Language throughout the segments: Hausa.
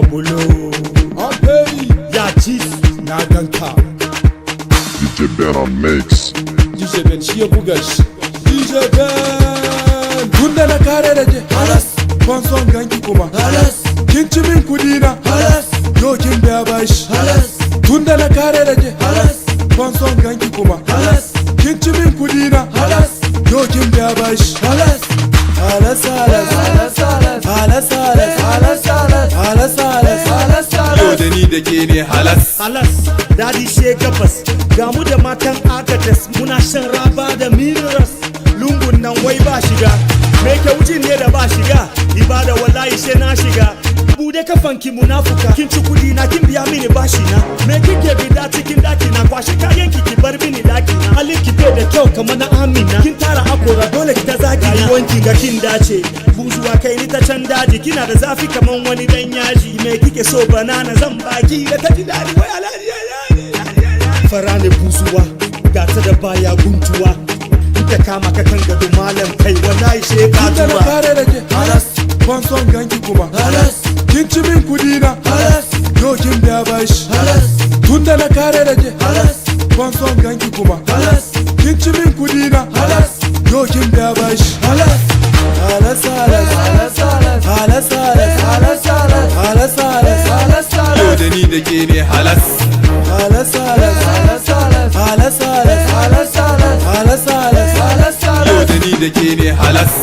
Babulo Amperi ya ci na ganka DJ Ben on mix. DJ Ben shi ya buga shi DJ Ben tunda na kare da ke halas ban son ganki kuma halas kin ci min kudi na halas yo kin biya bashi halas tunda na kare da ke halas ban son ganki kuma halas kin ci min kudi na halas yo kin biya bashi halas halas halas halas halas halas halas halas Yau da ni da ke ne halas. Halas, dadi she gabas, gamu da matan agadas, muna shan raba da miras. Lungun nan wai ba shiga, me ke wucin ne da ba shiga, ibada wallahi she na shiga. Bude kafanki munafuka, kin ci kudi na kin biya mini bashi na. Me kike bida cikin daki na, kwashi kayan ki bar mini daki na. Halin ki bai da kyau kamar na Amina, kin tara hakora dole ki ta zagi na. Wanki ga kin dace, buzuwa kai ni ta can daji, kina da zafi kamar wani dan yaji. Me kike so banana zan baki da ta ji dadi wai alaji. Fara ne buzuwa, gata da baya guntuwa. Ita kama ka kan gado malam kai wallahi she ka tunda na tuba. kare da ke halas ban son ganki kuma halas kin ci min kudi na halas yo kin biya bashi halas tunda na kare da ke halas ban son ganki kuma halas kin ci min kudi na halas yo kin biya bashi halas halas halas halas halas halas halas halas Yau da ni da ke ne halas. halas halas halas halas halas halas halas Yau da ni da ke ne halas.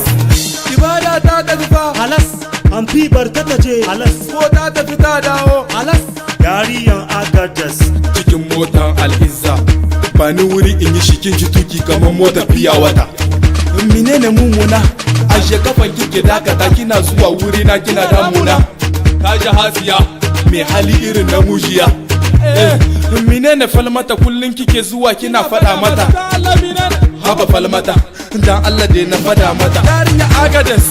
ibada ta tafi fa Halas, an fi barta ta je halas, ko ta tafi ta dawo halas. Yariyan agadas, Cikin motan al'izza. Ba ni wuri in yi shikin ji tuki kamar motar fiya wata. menene mumuna Ashe kafan kike dakata kina zuwa wuri na kina damuna. Ka ji hasiya mai hali irin na mujiya. Menene falmata kullum kike zuwa kina fada mata. Haba falmata dan Allah dai na fada mata. Yarinya agadas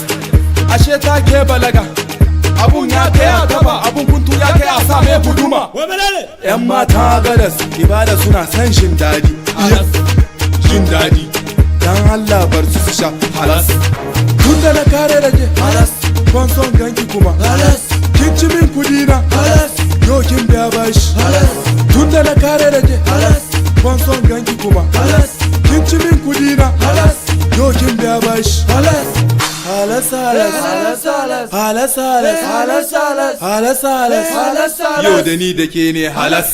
ashe ta ke balaga. Abun ya kai a gaba abun kuntu ya kai a sa mai guduma. wai menene? Yan mata agadas ibada suna san shin dadi. Shin dadi dan Allah bar su sha halas. tunda na kare da ke halas ban son ganki kuma halas kin ci min kudi na halas yo kin biya bashi halas tunda na kare da ke halas ban son ganki kuma halas kin ci min kudi na halas yo kin biya bashi halas halas halas halas halas halas halas halas halas halas Yau da ni da ke ne halas.